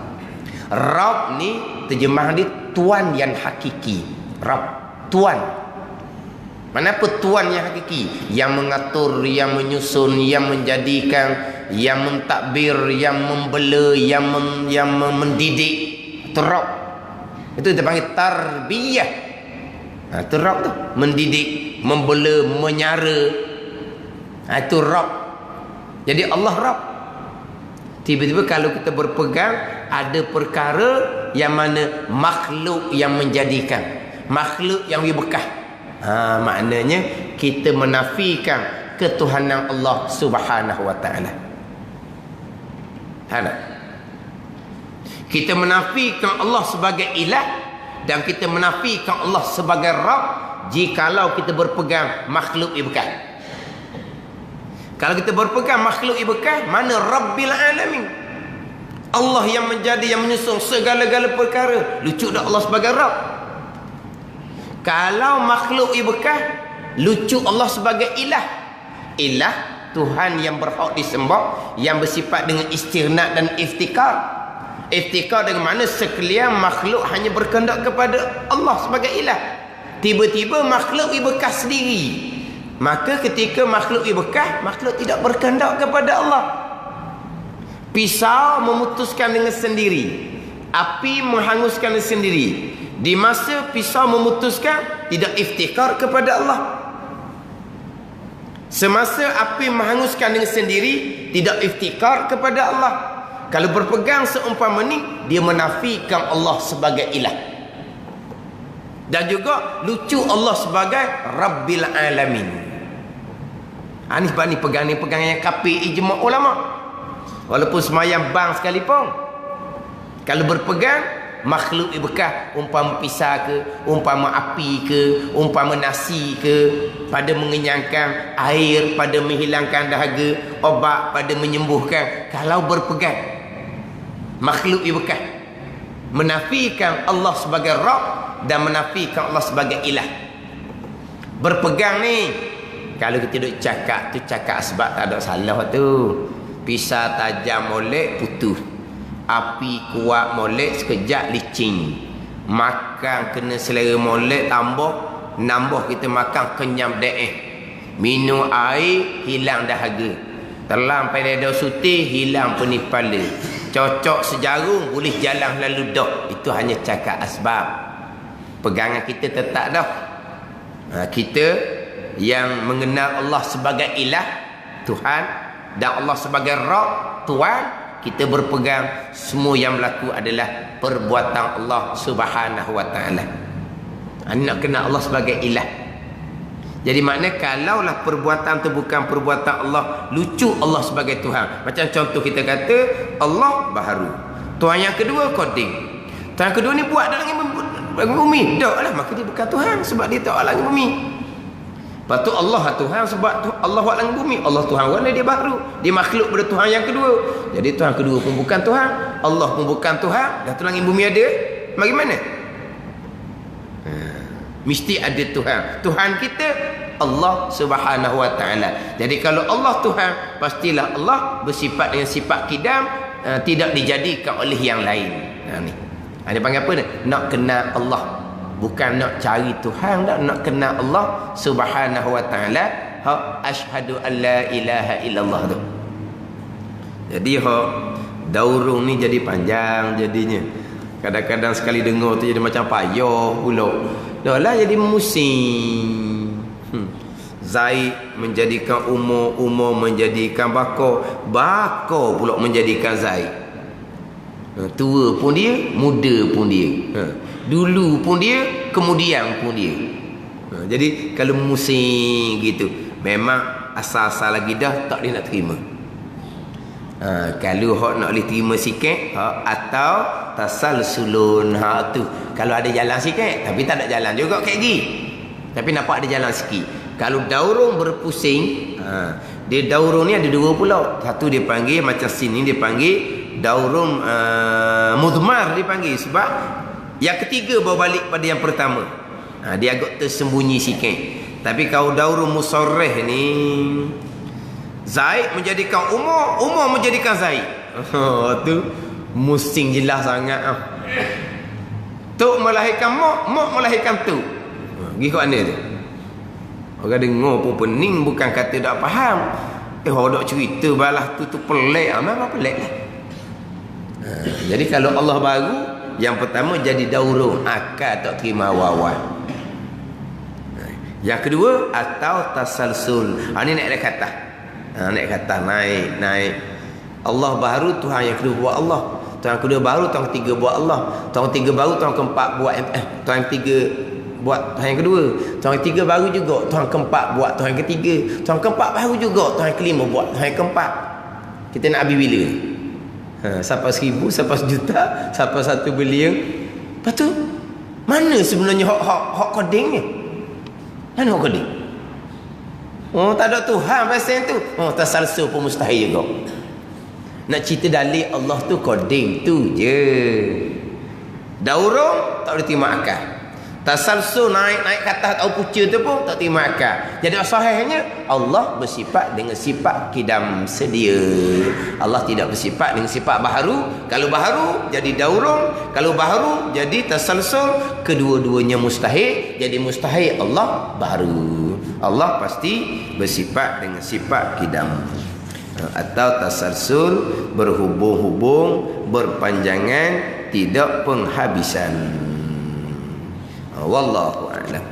Rabb ni terjemahan dia Tuan yang hakiki. Rabb, Tuan. Mana apa Tuan yang hakiki? Yang mengatur, yang menyusun, yang menjadikan, yang mentadbir, yang membela, yang mendidik. Itu Rabb. Itu kita panggil tarbiyah. Itu Rabb tu. Mendidik, membela, menyara. Itu Rabb. Jadi Allah Rabb. Tiba-tiba kalau kita berpegang, ada perkara yang mana makhluk yang menjadikan, makhluk yang berkah. Maknanya kita menafikan ketuhanan Allah Subhanahu wa taala. Kita menafikan Allah sebagai ilah dan kita menafikan Allah sebagai Rabb jikalau kita berpegang makhluk ibkah. Kalau kita berpegang makhluk ibkah, mana Rabbil Alamin? Allah yang menjadi, yang menyusun segala-gala perkara. Lucu tak Allah sebagai Rabb? Kalau makhluk ibkah, lucu Allah sebagai ilah. Ilah, Tuhan yang berhak disembah, yang bersifat dengan istirna dan iftikar. Iftikar dengan mana sekalian makhluk hanya berkehendak kepada Allah sebagai ilah. Tiba-tiba makhluk ibkah sendiri. Maka ketika makhluk ibkah, makhluk tidak berkehendak kepada Allah. Pisau memutuskan dengan sendiri, api menghanguskan dengan sendiri. Di masa pisau memutuskan, tidak iftikar kepada Allah. Semasa api menghanguskan dengan sendiri, tidak iftikar kepada Allah. Kalau berpegang seumpama ni, dia menafikan Allah sebagai ilah. Dan juga lucu Allah sebagai Rabbil Alamin. Ini sebab ni pegangan yang kafir ijma' ulama. Walaupun semayang bang sekalipun, kalau berpegang makhluk bekas, umpama pisau ke, umpama api ke, umpama nasi ke, pada mengenyangkan, air pada menghilangkan dahaga, obat pada menyembuhkan. Kalau berpegang makhluk bekas, menafikan Allah sebagai Rabb dan menafikan Allah sebagai ilah. Berpegang ni, kalau kita duk cakap tu cakap sebab tak ada salah tu. Pisau tajam molek putus, api kuat molek sekejap licin, makan kena selera molek nambah kita makan kenyam daeh, minum air hilang dahaga, telan pada daun suti hilang penih kepala, cocok sejarum boleh jalan lalu dah. Itu hanya cakap asbab. Pegangan kita tetap dah. Kita yang mengenal Allah sebagai ilah, Tuhan, dan Allah sebagai Rabb, Tuhan, kita berpegang semua yang berlaku adalah perbuatan Allah Subhanahu wa taala. Nak kenal Allah sebagai ilah. Jadi maknanya kalaulah perbuatan itu bukan perbuatan Allah, lucu Allah sebagai Tuhan. Macam contoh kita kata Allah baharu, Tuhan yang kedua Qadim. Tuhan kedua ni buat dalam langit bumi. Tak lah, maka dia bukan Tuhan sebab dia tak langit bumi. Lepas tu Allah Tuhan sebab Allah buat langit bumi. Allah Tuhan warna dia baru. Dia makhluk pada Tuhan yang kedua. Jadi Tuhan kedua pun bukan Tuhan, Allah pun bukan Tuhan. Dah tu langit bumi ada, bagaimana? Mesti ada Tuhan. Tuhan kita Allah Subhanahu wa taala. Jadi kalau Allah Tuhan, pastilah Allah bersifat dengan sifat kidam, tidak dijadikan oleh yang lain. Ni. Dia panggil apa ni? Nak kenal Allah. Bukan nak cari Tuhan, nak kenal Allah Subhanahu wa taala. Asyhadu an la ilaha illallah tu. Jadi daurung ni jadi panjang jadinya. Kadang-kadang sekali dengar tu jadi macam payah pula. Dah lah jadi musing. Zaid menjadikan Umar, Umar menjadikan Bakar pula menjadikan Zaid. Tua pun dia, muda pun dia. Dulu pun dia, kemudian pun dia. Jadi kalau musing gitu, memang asal-asal lagi dah tak dia nak terima. Kalau hak nak boleh terima sikit, atau tasalsulun, tu kalau ada jalan sikit, tapi tak ada jalan juga kayak gini, tapi nampak ada jalan sikit. Kalau daurung berpusing, dia daurung ni ada dua pula. Satu dia panggil macam sini dia panggil daurung mudmar, dia panggil sebab yang ketiga bawa balik pada yang pertama. Dia agak tersembunyi sikit. Tapi kalau daurung musarrih ni, Zaid menjadikan Umar, Umar menjadikan Zaid. Tu musing jelas sangat. Tok melahirkan mak melahirkan tu. Pergi kat mana tu? Orang dengar pun pening, bukan kata tak faham. Orang nak cerita balas tu pelik. Memang pelik lah. Jadi kalau Allah baru, yang pertama jadi daurung, akal tak terima awal-awal. Yang kedua atau tasalsul. Ini naik kata. Naik kata naik. Allah baru, Tuhan yang kedua buat Allah. Tuhan kedua baru, Tuhan ketiga buat Allah. Tuhan ketiga baru, Tuhan keempat buat Tuhan ketiga buat Tuhan yang kedua. Tuhan ketiga baru juga, Tuhan keempat buat Tuhan yang ketiga. Tuhan keempat baru juga, Tuhan yang kelima buat Tuhan yang keempat. Kita nak habis bila? Siapa 1000, siapa 1 juta, siapa 1 bilion. Lepas tu mana sebenarnya hak koding ni? Mana hak koding? Tak ada Tuhan pasal tu. Tasalsul pun mustahil juga. Nak cerita dalil Allah tu koding tu je. Daurung tak boleh terima akal. Tasalsul naik ke atas atau pucuk tu pun tak terima akal. Jadi sahihnya Allah bersifat dengan sifat kidam sedia. Allah tidak bersifat dengan sifat baharu. Kalau baharu jadi daurung, kalau baharu jadi tasalsul. Kedua-duanya mustahil. Jadi mustahil Allah baharu. Allah pasti bersifat dengan sifat kidam atau tasalsul, berhubung-hubung, berpanjangan, tidak penghabisan. Wallahu a'lam.